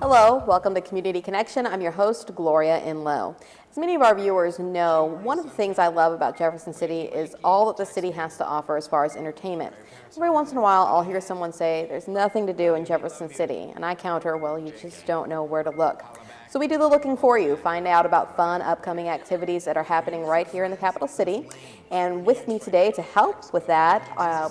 Hello, welcome to Community Connection. I'm your host, Gloria Enloe. As many of our viewers know, one of the things I love about Jefferson City is all that the city has to offer as far as entertainment. Every once in a while, I'll hear someone say, there's nothing to do in Jefferson City, and I counter, well, you just don't know where to look. So we do the looking for you, find out about fun, upcoming activities that are happening right here in the capital city. And with me today to help with that,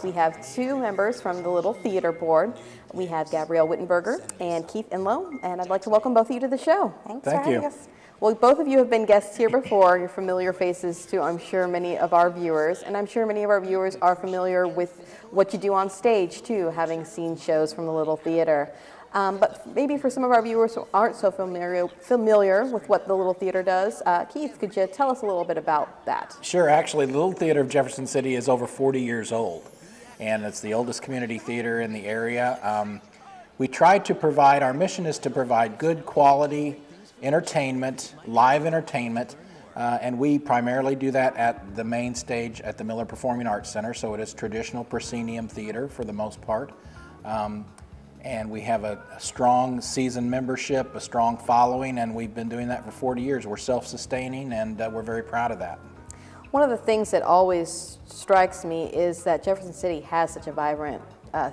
we have two members from the Little Theater Board. We have Gabrielle Wittenberger and Keith Enloe, and I'd like to welcome both of you to the show. Thanks for having us. Well, both of you have been guests here before. You're familiar faces to, I'm sure, many of our viewers, and I'm sure many of our viewers are familiar with what you do on stage, too, having seen shows from the Little Theater. But maybe for some of our viewers who aren't so familiar with what the Little Theater does, Keith, could you tell us a little bit about that? Sure. Actually, the Little Theater of Jefferson City is over 40 years old, and it's the oldest community theater in the area. We try to provide, our mission is to provide good quality entertainment, live entertainment, and we primarily do that at the main stage at the Miller Performing Arts Center, so it is traditional proscenium theater for the most part. And we have a strong season membership, a strong following, and we've been doing that for 40 years. We're self-sustaining, and we're very proud of that. One of the things that always strikes me is that Jefferson City has such a vibrant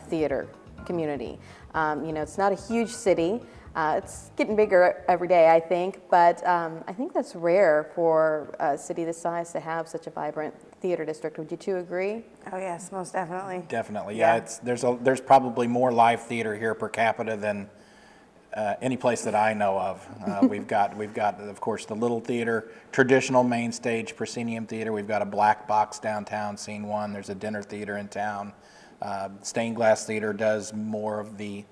theater community. It's not a huge city. It's getting bigger every day, I think, but I think that's rare for a city this size to have such a vibrant theater district. Would you two agree? Oh yes, most definitely. Definitely, yeah. There's probably more live theater here per capita than any place that I know of. We've got of course the Little Theater, traditional main stage proscenium theater. We've got a black box downtown, Scene 1. There's a dinner theater in town. Stained Glass Theater does more of the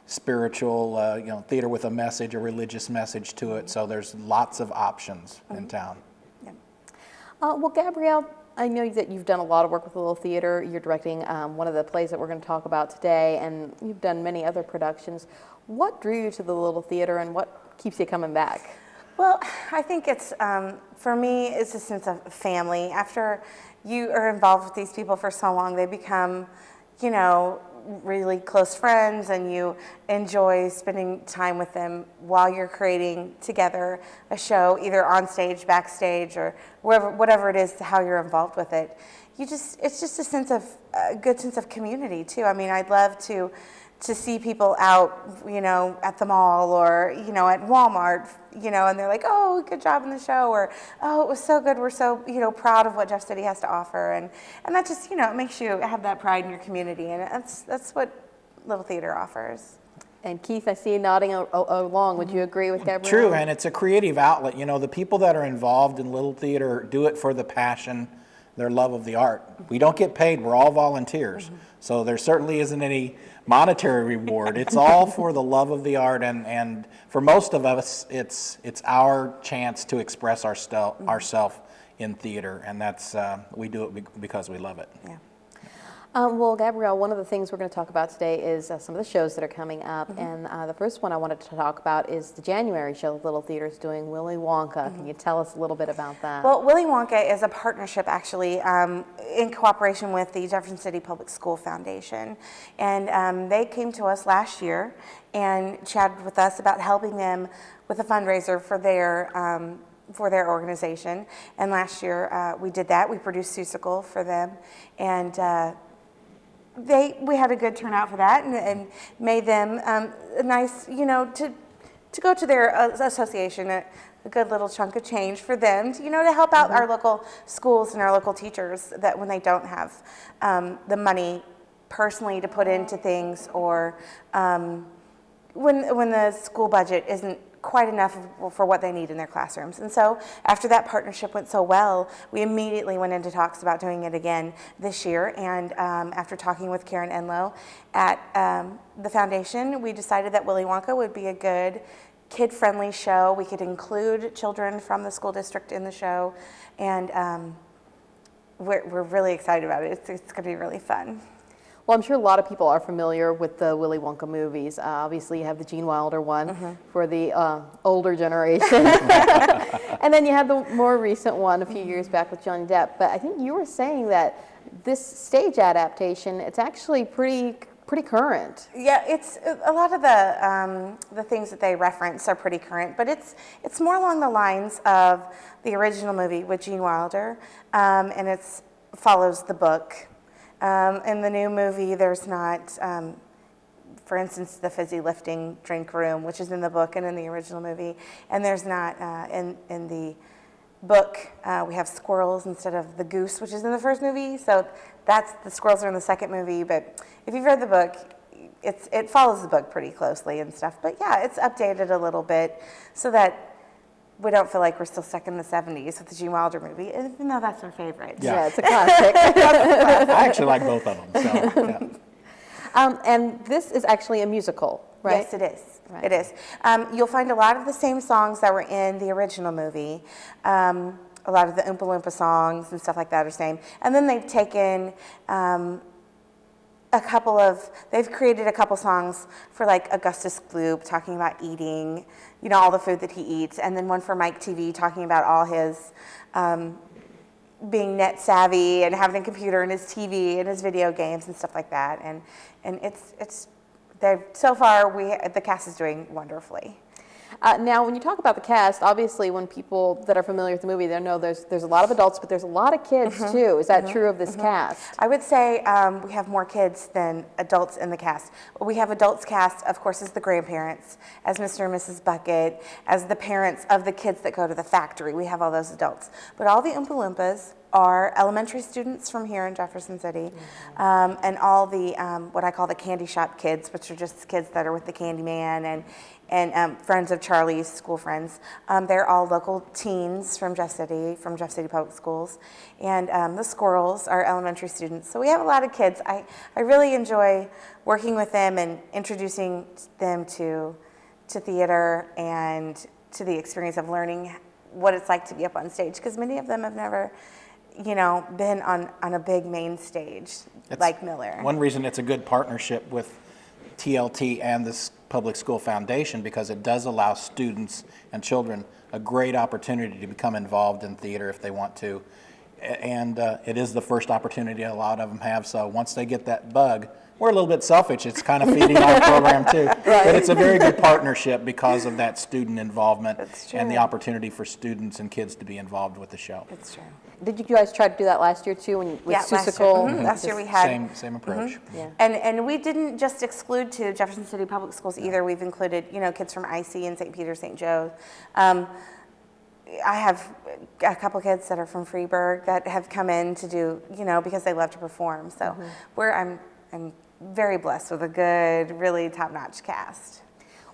spiritual, theater with a message, a religious message to it. So there's lots of options in town. Yeah. Well, Gabrielle, I know that you've done a lot of work with the Little Theater. You're directing one of the plays that we're going to talk about today, and you've done many other productions. What drew you to the Little Theater, and what keeps you coming back? Well, I think it's, for me, it's a sense of family. After you are involved with these people for so long, they become, really close friends, and you enjoy spending time with them while you're creating together a show, either on stage, backstage, or whatever it is, how you're involved with it. It's just a good sense of community too. I mean, I'd love to see people out, at the mall or, at Walmart, and they're like, oh, good job in the show, or, oh, it was so good, we're so, proud of what Jeff City has to offer, and that just, it makes you have that pride in your community, and that's what Little Theater offers. And Keith, I see you nodding along. Would you agree with Gabrielle? True, and it's a creative outlet. The people that are involved in Little Theater do it for the passion, their love of the art. We don't get paid, we're all volunteers. So there certainly isn't any monetary reward. It's all for the love of the art, and for most of us, it's our chance to express ourselves in theater, and that's we do it because we love it. Yeah. Well, Gabrielle, one of the things we're going to talk about today is some of the shows that are coming up, and the first one I wanted to talk about is the January show Little Theater's doing, Willy Wonka. Can you tell us a little bit about that? Well, Willy Wonka is a partnership, actually, in cooperation with the Jefferson City Public School Foundation, and they came to us last year and chatted with us about helping them with a fundraiser for their organization. And last year we did that. We produced Seussical for them, and we had a good turnout for that, and made them a nice, to go to their association, a good little chunk of change for them, to help out our local schools and our local teachers that when they don't have the money personally to put into things, or when the school budget isn't quite enough for what they need in their classrooms. And so after that partnership went so well, we immediately went into talks about doing it again this year. And after talking with Gabrielle Enloe at the foundation, we decided that Willy Wonka would be a good kid-friendly show. We could include children from the school district in the show, and we're really excited about it. It's going to be really fun. Well, I'm sure a lot of people are familiar with the Willy Wonka movies. Obviously, you have the Gene Wilder one for the older generation. And then you have the more recent one a few years back with Johnny Depp. But I think you were saying that this stage adaptation, it's actually pretty current. Yeah, it's a lot of the things that they reference are pretty current, but it's more along the lines of the original movie with Gene Wilder, and it follows the book. In the new movie, there's not, for instance, the fizzy lifting drink room, which is in the book and in the original movie, and there's not in the book. We have squirrels instead of the goose, which is in the first movie. So the squirrels are in the second movie. But if you've read the book, it follows the book pretty closely and stuff. But yeah, it's updated a little bit so that we don't feel like we're still stuck in the 70s with the Gene Wilder movie, even though that's our favorite. Yeah, it's a classic. I actually like both of them. So, yeah. And this is actually a musical, right? Yes, it is. Right. It is. You'll find a lot of the same songs that were in the original movie. A lot of the Oompa Loompa songs and stuff like that are same. And then they've taken they've created a couple songs for like Augustus Gloop talking about eating, all the food that he eats, and then one for Mike TV talking about all his being net savvy and having a computer and his TV and his video games and stuff like that. And so far the cast is doing wonderfully. Now, when you talk about the cast, obviously when people that are familiar with the movie, they know there's a lot of adults, but there's a lot of kids too. Is that true of this cast? I would say we have more kids than adults in the cast. We have adults cast, of course, as the grandparents, as Mr. and Mrs. Bucket, as the parents of the kids that go to the factory. We have all those adults. But all the Oompa Loompas are elementary students from here in Jefferson City, and all the what I call the candy shop kids, which are just kids that are with the Candyman and friends of Charlie's school friends. They're all local teens from Jeff City Public Schools, and the squirrels are elementary students. So we have a lot of kids. I really enjoy working with them and introducing them to theater and to the experience of learning what it's like to be up on stage, because many of them have never been on a big main stage like Miller. One reason it's a good partnership with TLT and this Public School Foundation, because it does allow students and children a great opportunity to become involved in theater if they want to. And it is the first opportunity a lot of them have, so once they get that bug, we're a little bit selfish. It's kind of feeding our program too. Right. But it's a very good partnership because of that student involvement and the opportunity for students and kids to be involved with the show. That's true. Did you guys try to do that last year too, with Seussical? Last year we had same approach. Yeah. And we didn't just exclude to Jefferson City Public Schools either. We've included kids from IC and St. Peter, St. Joe. I have a couple kids that are from Freeburg that have come in to do because they love to perform. So I'm very blessed with a good, really top-notch cast.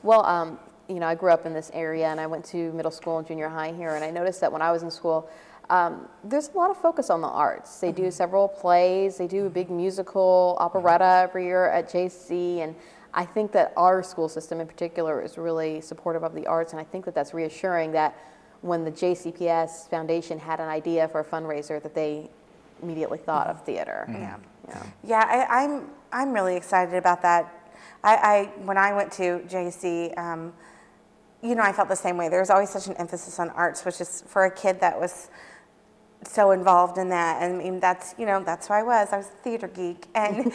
Well, I grew up in this area, and I went to middle school and junior high here, and I noticed that when I was in school, there's a lot of focus on the arts. They do several plays. They do a big musical operetta every year at JC, and I think that our school system in particular is really supportive of the arts, and I think that that's reassuring that when the JCPS Foundation had an idea for a fundraiser, that they immediately thought of theater. Yeah, I'm really excited about that. When I went to JC, I felt the same way. There's always such an emphasis on arts, which is for a kid that was so involved in that. And I mean, that's who I was. I was a theater geek, and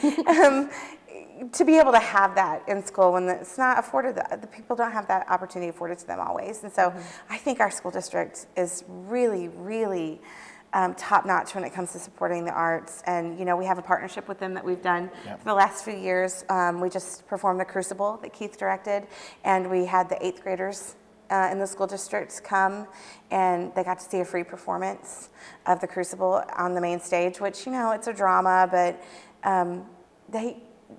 to be able to have that in school when it's not afforded, the people don't have that opportunity afforded to them always. And so I think our school district is really, really top-notch when it comes to supporting the arts. And we have a partnership with them that we've done for the last few years. We just performed the Crucible that Keith directed, and we had the 8th graders in the school district come, and they got to see a free performance of the Crucible on the main stage, which it's a drama, but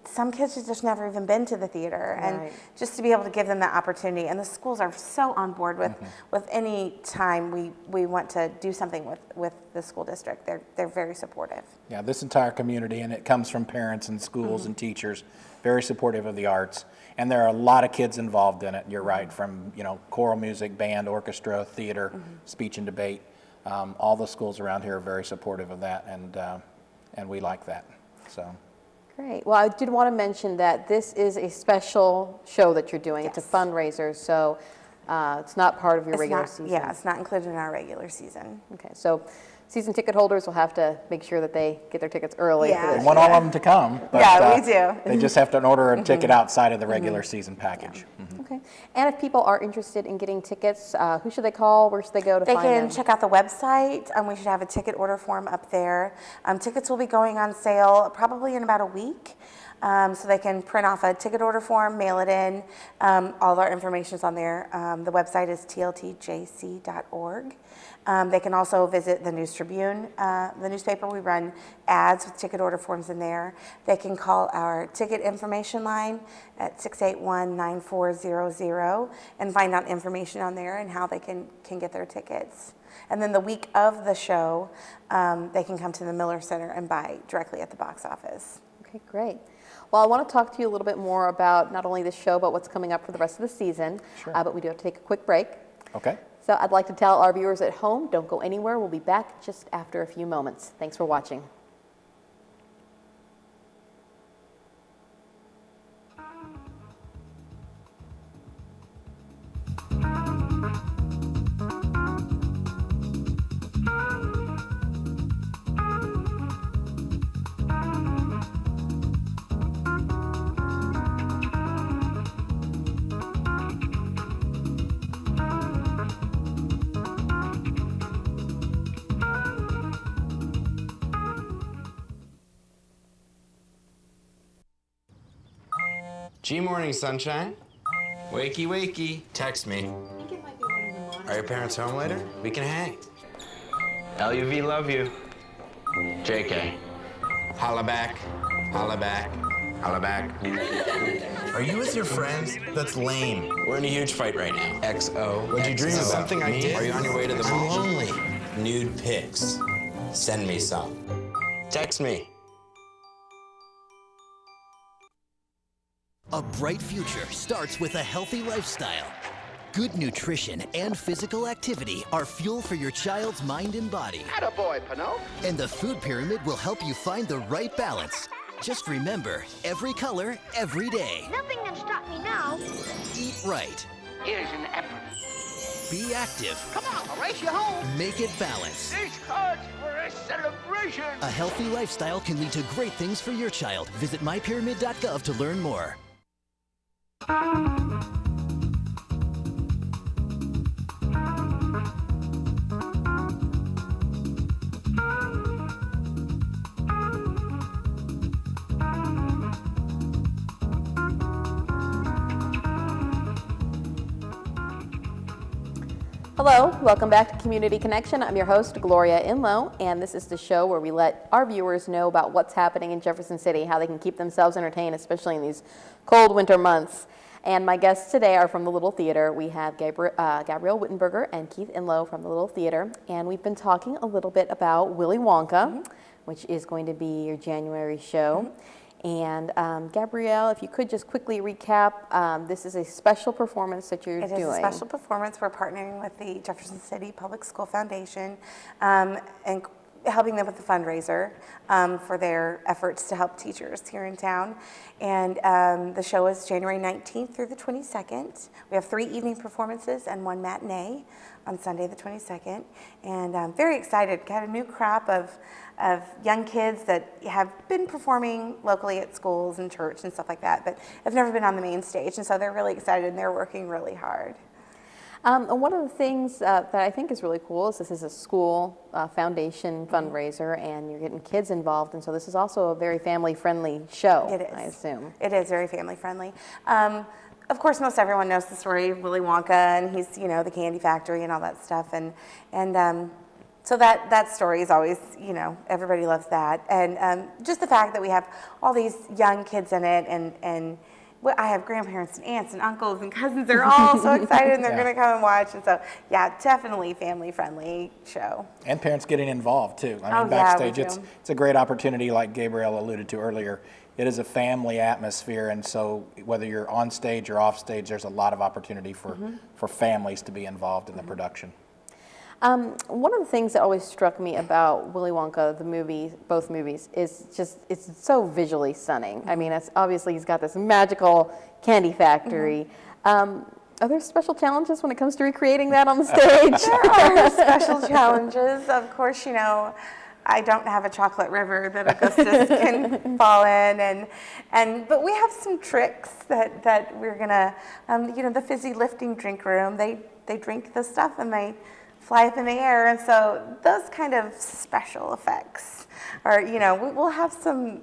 some kids have just never even been to the theater, and Right. just to be able to give them that opportunity. And the schools are so on board with any time we want to do something with the school district. They're very supportive. Yeah, this entire community, and it comes from parents and schools and teachers, very supportive of the arts. And there are a lot of kids involved in it. You're right, from choral music, band, orchestra, theater, speech and debate. All the schools around here are very supportive of that, and we like that. So. Great. Well, I did want to mention that this is a special show that you're doing. It's a Yes. fundraiser, so it's not part of your It's regular not, season. yeah, it's not included in our regular season. Okay, so season ticket holders will have to make sure that they get their tickets early Yeah. for We this. want all of them to come, but Yeah, we do. they just have to order a ticket outside of the regular season package. Okay. And if people are interested in getting tickets, who should they call? Where should they go to They find can them? check out the website. We should have a ticket order form up there. Tickets will be going on sale probably in about a week. So they can print off a ticket order form, mail it in. All of our information is on there. The website is tltjc.org. They can also visit the News Tribune, the newspaper. We run ads with ticket order forms in there. They can call our ticket information line at 681-9400 and find out information on there and how they can get their tickets. And then the week of the show, they can come to the Miller Center and buy directly at the box office. Okay, great. Well, I want to talk to you a little bit more about not only the show, but what's coming up for the rest of the season. Sure. But we do have to take a quick break. Okay. So I'd like to tell our viewers at home, don't go anywhere. We'll be back just after a few moments. Thanks for watching. G-Morning, sunshine. Wakey, wakey. Text me. Are your parents home later? We can hang. LUV, love you. JK. Holla back. Holla back. Holla back. Are you with your friends? That's lame. We're in a huge fight right now. XO. What'd you dream about? Something I did. Are you on your way to the mall? I'm lonely. Nude pics. Send me some. Text me. A bright future starts with a healthy lifestyle. Good nutrition and physical activity are fuel for your child's mind and body. Attaboy, Pinot. And the food pyramid will help you find the right balance. Just remember, every color, every day. Nothing can stop me now. Eat right. Here's an apple. Be active. Come on, I'll race you home. Make it balanced. This calls for a celebration. A healthy lifestyle can lead to great things for your child. Visit mypyramid.gov to learn more. Hello, welcome back to Community Connection. I'm your host, Gloria Enloe, and this is the show where we let our viewers know about what's happening in Jefferson City, how they can keep themselves entertained, especially in these cold winter months. And my guests today are from the Little Theater. We have Gabrielle Wittenberger and Keith Enloe from the Little Theater, and we've been talking a little bit about Willy Wonka, which is going to be your January show. And Gabrielle, if you could just quickly recap, this is a special performance that you're doing. It is a special performance. We're partnering with the Jefferson City Public School Foundation and helping them with the fundraiser for their efforts to help teachers here in town. And the show is January 19th through the 22nd. We have 3 evening performances and 1 matinee on Sunday the 22nd. And I'm very excited. Got a new crop of young kids that have been performing locally at schools and church and stuff like that, but have never been on the main stage. And so they're really excited and they're working really hard. And one of the things that I think is really cool is this is a school foundation fundraiser, and you're getting kids involved, and so this is also a very family-friendly show, It is. I assume. It is very family-friendly. Of course, most everyone knows the story of Willy Wonka, and he's, the candy factory and all that stuff. And So that story is always, you know, everybody loves that. And just the fact that we have all these young kids in it, and I have grandparents and aunts and uncles and cousins. They're all so excited, and they're going to come and watch. And so, yeah, definitely family-friendly show. And parents getting involved, too. I mean, Oh, yeah, backstage, we it's do. a great opportunity, like Gabrielle alluded to earlier. It is a family atmosphere, and so whether you're on stage or off stage, there's a lot of opportunity for families to be involved in the production. One of the things that always struck me about Willy Wonka, the movie, both movies, is just it's so visually stunning. I mean, it's obviously he's got this magical candy factory. Are there special challenges when it comes to recreating that on the stage? There are special challenges. Of course, you know, I don't have a chocolate river that Augustus can fall in, but we have some tricks that we're gonna, you know, the fizzy lifting drink room. They drink the stuff and they fly up in the air, and so those kind of special effects are, you know, we'll have some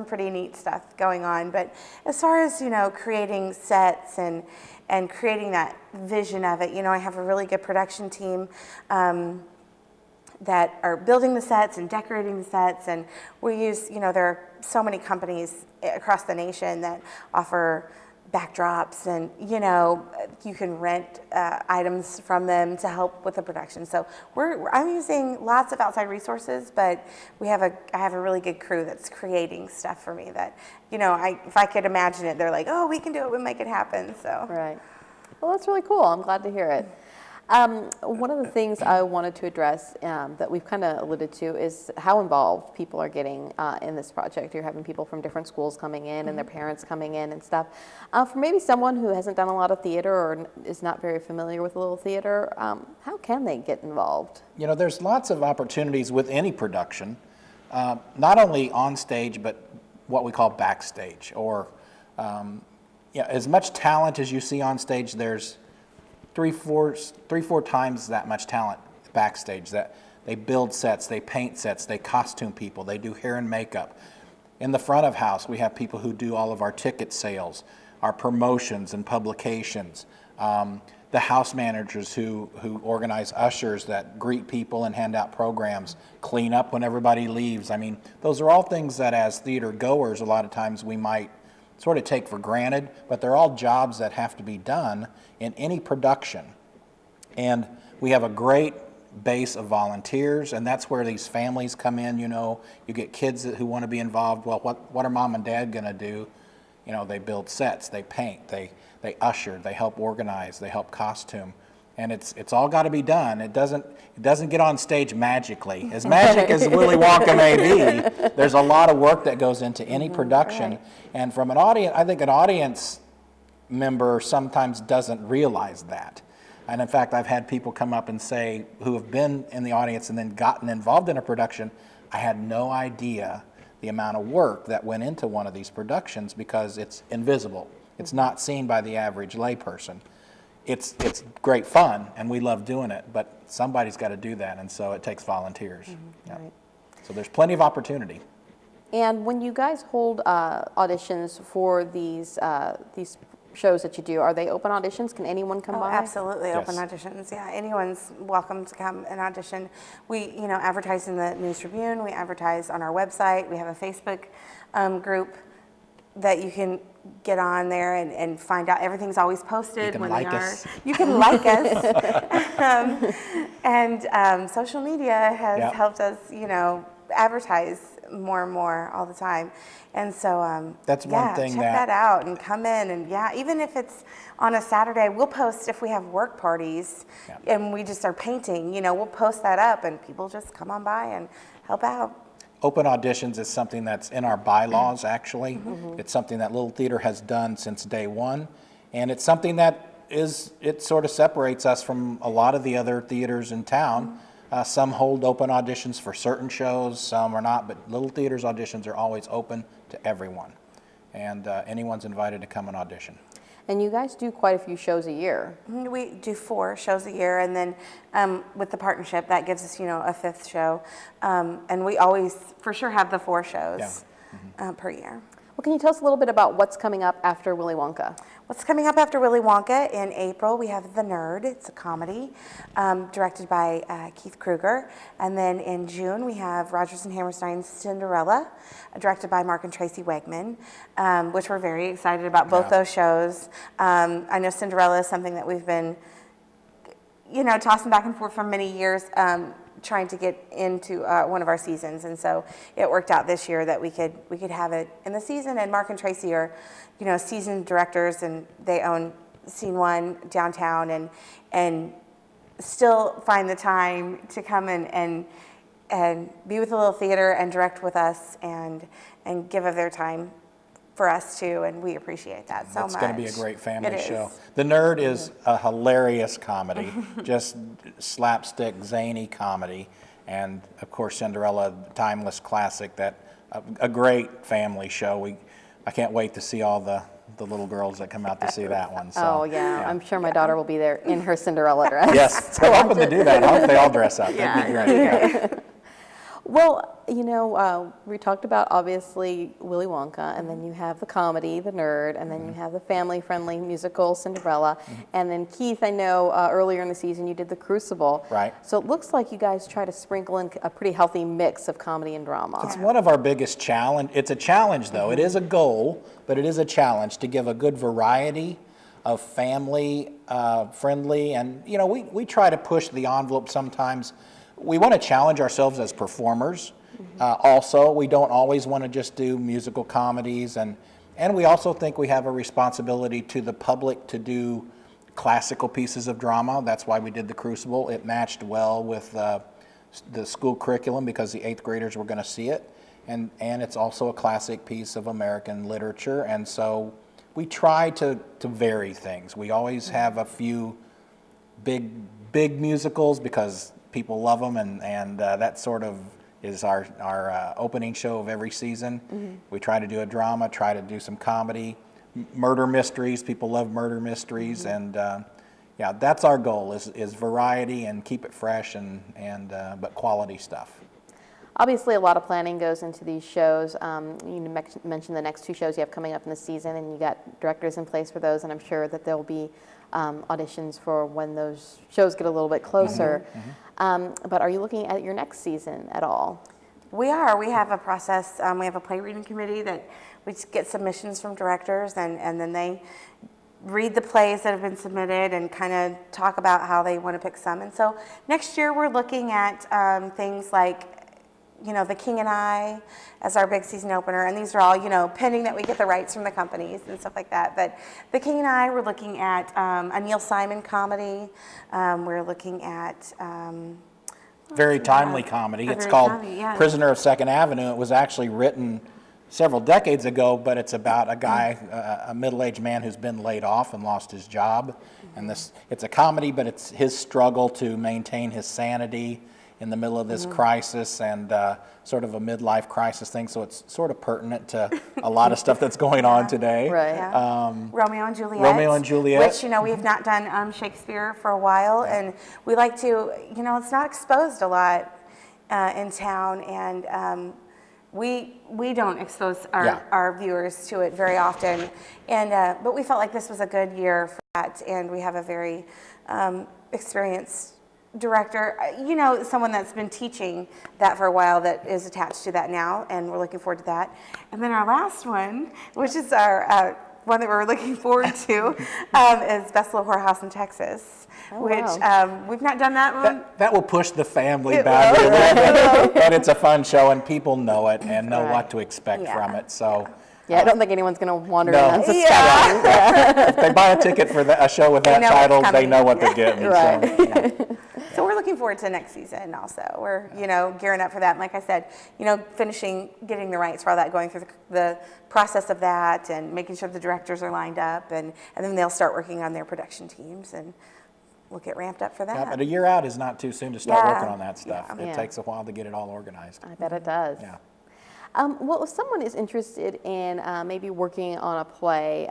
pretty neat stuff going on. But as far as, you know, creating sets and creating that vision of it, you know, I have a really good production team that are building the sets and decorating the sets, and we use, you know, there are so many companies across the nation that offer backdrops, and, you know, you can rent items from them to help with the production. So I'm using lots of outside resources, but I have a really good crew that's creating stuff for me that, you know, if I could imagine it, they're like, oh, we can do it, we'll make it happen. So Right. Well, that's really cool. I'm glad to hear it. One of the things I wanted to address that we've kind of alluded to is how involved people are getting in this project. You're having people from different schools coming in and their parents coming in and stuff. For maybe someone who hasn't done a lot of theater or is not very familiar with little theater, how can they get involved? You know, there's lots of opportunities with any production, not only on stage, but what we call backstage. Or yeah, as much talent as you see on stage, there's three, four times that much talent backstage. That they build sets, they paint sets, they costume people, they do hair and makeup. In the front of house, we have people who do all of our ticket sales, our promotions and publications. The house managers who organize ushers that greet people and hand out programs, clean up when everybody leaves. I mean, those are all things that as theater goers, a lot of times we might sort of take for granted, but they're all jobs that have to be done in any production. And we have a great base of volunteers, and that's where these families come in. You know, you get kids who want to be involved. Well, what are mom and dad going to do? You know, they build sets, they paint, they usher, they help organize, they help costume. And it's all got to be done. It doesn't get on stage magically. As magic as Willy Wonka may be, there's a lot of work that goes into any production. Right. And from an audience, I think an audience member sometimes doesn't realize that. And in fact, I've had people come up and say, who have been in the audience and then gotten involved in a production, I had no idea the amount of work that went into one of these productions because it's invisible. It's not seen by the average layperson. It's great fun, and we love doing it, but somebody's got to do that, and so it takes volunteers. Yeah. Right. So there's plenty of opportunity. And when you guys hold auditions for these shows that you do, are they open auditions? Can anyone come by? Absolutely, Yes. open auditions. Yeah, anyone's welcome to come and audition. We, you know, advertise in the News Tribune. We advertise on our website. We have a Facebook group that you can get on there and find out. Everything's always posted. You can when like they are. us. You can like us. And social media has Yep. helped us, you know, advertise more and more all the time. And so, That's one thing check that- that out and come in. And yeah, even if it's on a Saturday, we'll post if we have work parties Yeah. and we just are painting, you know, we'll post that up and people just come on by and help out. Open auditions is something that's in our bylaws, actually. It's something that Little Theater has done since day one, and it's something that it sort of separates us from a lot of the other theaters in town. Some hold open auditions for certain shows, some are not, but Little Theater's auditions are always open to everyone, and anyone's invited to come and audition. And you guys do quite a few shows a year. We do 4 shows a year, and then with the partnership, that gives us, you know, a 5th show. And we always, for sure, have the 4 shows per year. Well, can you tell us a little bit about what's coming up after Willy Wonka? What's coming up after Willy Wonka? In April, we have The Nerd. It's a comedy directed by Keith Kruger. And then in June, we have Rodgers and Hammerstein's Cinderella, directed by Mark and Tracy Wegman, which we're very excited about both those shows. I know Cinderella is something that we've been, tossing back and forth for many years, trying to get into one of our seasons, and so it worked out this year that we could have it in the season. And Mark and Tracy are, seasoned directors, and they own Scene One downtown, and still find the time to come and be with the little theater and direct with us and give of their time for us too, and we appreciate that so much. It's going to be a great family It show. is. The Nerd is a hilarious comedy, just slapstick, zany comedy, and of course Cinderella, timeless classic. That a great family show. I can't wait to see all the little girls that come out to see that one. So, Oh, yeah. I'm sure my daughter will be there in her Cinderella dress. Yes, we're hoping to do that. I hope they all dress up. That'd be great. Yeah. Well, we talked about obviously Willy Wonka, and then you have the comedy, The Nerd, and then you have the family-friendly musical, Cinderella, and then Keith, I know earlier in the season you did The Crucible. Right. So it looks like you guys try to sprinkle in a pretty healthy mix of comedy and drama. It's one of our biggest challenge. It's a challenge, though. It is a goal, but it is a challenge to give a good variety of family friendly, and we try to push the envelope sometimes. We want to challenge ourselves as performers. Also, we don't always want to just do musical comedies, and we also think we have a responsibility to the public to do classical pieces of drama. That's why we did The Crucible. It matched well with the school curriculum because the 8th graders were going to see it, and it's also a classic piece of American literature, and so we try to vary things. We always have a few big musicals because people love them, and that sort of is our opening show of every season. We try to do a drama, try to do some comedy, murder mysteries. People love murder mysteries, and that's our goal is variety and keep it fresh and but quality stuff. Obviously, a lot of planning goes into these shows. You mentioned the next 2 shows you have coming up in the season, and you got directors in place for those, and I'm sure that there'll be auditions for when those shows get a little bit closer. But are you looking at your next season at all? We are. We have a process. We have a play reading committee that we get submissions from directors, and then they read the plays that have been submitted and kind of talk about how they want to pick some. And so next year we're looking at things like The King and I as our big season opener, and these are all, pending that we get the rights from the companies and stuff like that. But The King and I, we're looking at a Neil Simon comedy. We're looking at Very timely comedy. It's very called timely, yeah. Prisoner of Second Avenue. It was actually written several decades ago, but it's about a guy, a middle-aged man who's been laid off and lost his job. And it's a comedy, but it's his struggle to maintain his sanity in the middle of this crisis, and sort of a midlife crisis thing, so it's sort of pertinent to a lot of stuff that's going on today. Right. Yeah. Romeo and Juliet. Romeo and Juliet. Which, we have not done Shakespeare for a while, and we like to, it's not exposed a lot in town, and we don't expose our viewers to it very often, and but we felt like this was a good year for that, and we have a very experienced director, someone that's been teaching that for a while that is attached to that now, and we're looking forward to that. And then our last one, which is our one that we're looking forward to, is Best Little Whorehouse in Texas, which we've not done that one. That will push the family boundary a little bit, but it's a fun show, and people know it and know what to expect from it. So. Yeah, I don't think anyone's going to wander No. in unsuspecting. If they buy a ticket for a show with that know what's title, they coming. know what they're getting. Right. So we're looking forward to next season also. We're, gearing up for that. And like I said, getting the rights for all that, going through the process of that, and making sure the directors are lined up, and then they'll start working on their production teams, and we'll get ramped up for that. Yeah, but a year out is not too soon to start Yeah. working on that stuff. Yeah. It takes a while to get it all organized. I bet it does. Yeah. Well, if someone is interested in maybe working on a play,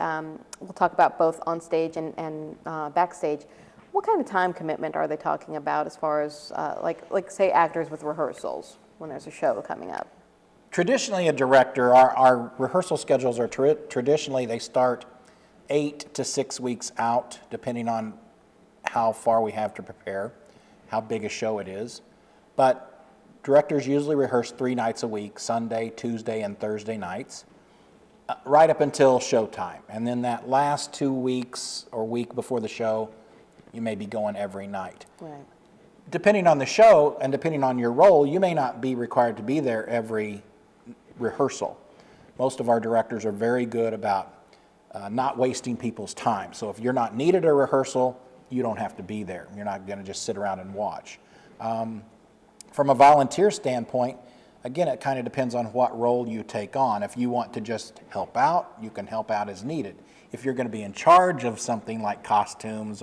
we'll talk about both on stage and backstage. What kind of time commitment are they talking about as far as, like say, actors with rehearsals when there's a show coming up? Traditionally, a director, our rehearsal schedules are traditionally, they start 8 to 6 weeks out, depending on how far we have to prepare, how big a show it is. But directors usually rehearse 3 nights a week, Sunday, Tuesday, and Thursday nights, right up until showtime. And then that last 2 weeks or week before the show, you may be going every night. Right. Depending on the show and depending on your role, you may not be required to be there every rehearsal. Most of our directors are very good about not wasting people's time. So if you're not needed at a rehearsal, you don't have to be there. You're not going to just sit around and watch. From a volunteer standpoint, again, it kind of depends on what role you take on. If you want to just help out, you can help out as needed. If you're going to be in charge of something like costumes,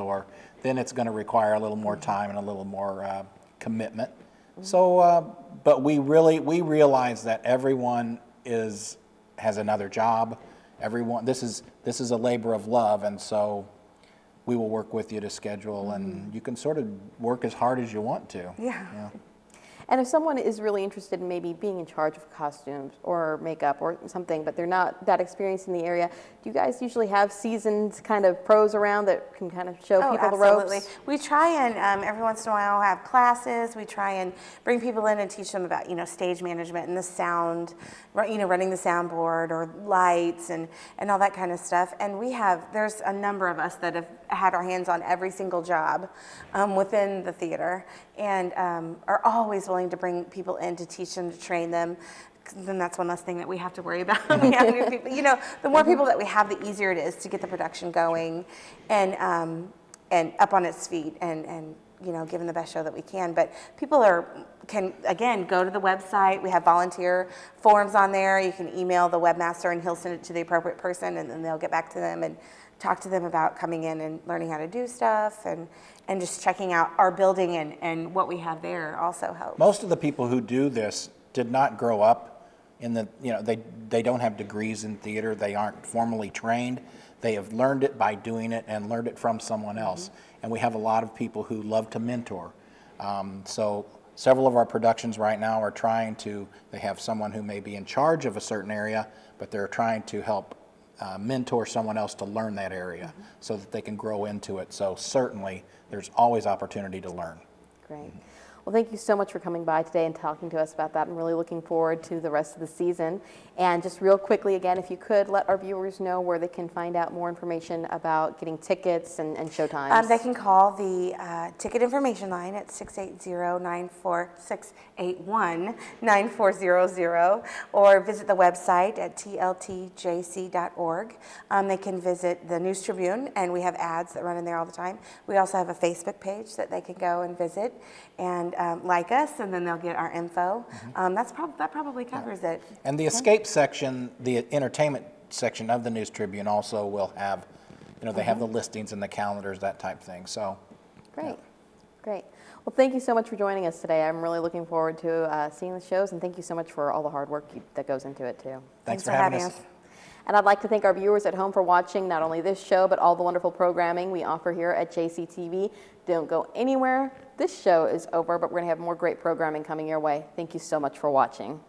then it's going to require a little more time and a little more commitment. So, but we realize that everyone has another job. This is a labor of love, and so we will work with you to schedule, and you can sort of work as hard as you want to. Yeah. And if someone is really interested in maybe being in charge of costumes or makeup or something, but they're not that experienced in the area, do you guys usually have seasoned kind of pros around that can kind of show people the ropes? Absolutely. We try and every once in a while have classes. We try and bring people in and teach them about, stage management and the sound, running the soundboard or lights and all that kind of stuff. And there's a number of us that have had our hands on every single job within the theater and are always willing to bring people in to teach them, to train them. Then that's one less thing that we have to worry about. We have new people. The more people that we have, the easier it is to get the production going and up on its feet and give them the best show that we can. But people can again go to the website. We have volunteer forms on there. You can email the webmaster and he'll send it to the appropriate person, and then they'll get back to them and talk to them about coming in and learning how to do stuff, and just checking out our building and what we have there also helps. Most of the people who do this did not grow up in they don't have degrees in theater. They aren't formally trained. They have learned it by doing it and learned it from someone else. And we have a lot of people who love to mentor. So several of our productions right now are they have someone who may be in charge of a certain area, but they're trying to help mentor someone else to learn that area so that they can grow into it. So certainly there's always opportunity to learn. Great. Well, thank you so much for coming by today and talking to us about that. I'm really looking forward to the rest of the season. And just real quickly, again, if you could let our viewers know where they can find out more information about getting tickets and showtimes. They can call the ticket information line at 680-946-81-9400 or visit the website at tltjc.org. They can visit the News Tribune, and we have ads that run in there all the time. We also have a Facebook page that they can go and visit and like us, and then they'll get our info. That probably covers it. And the escape section, the entertainment section of the News Tribune also will have, they have the listings and the calendars, that type thing. So, great, great. Well, thank you so much for joining us today. I'm really looking forward to seeing the shows, and thank you so much for all the hard work that goes into it too. Thanks for having us. And I'd like to thank our viewers at home for watching not only this show, but all the wonderful programming we offer here at JCTV. Don't go anywhere. This show is over, but we're going to have more great programming coming your way. Thank you so much for watching.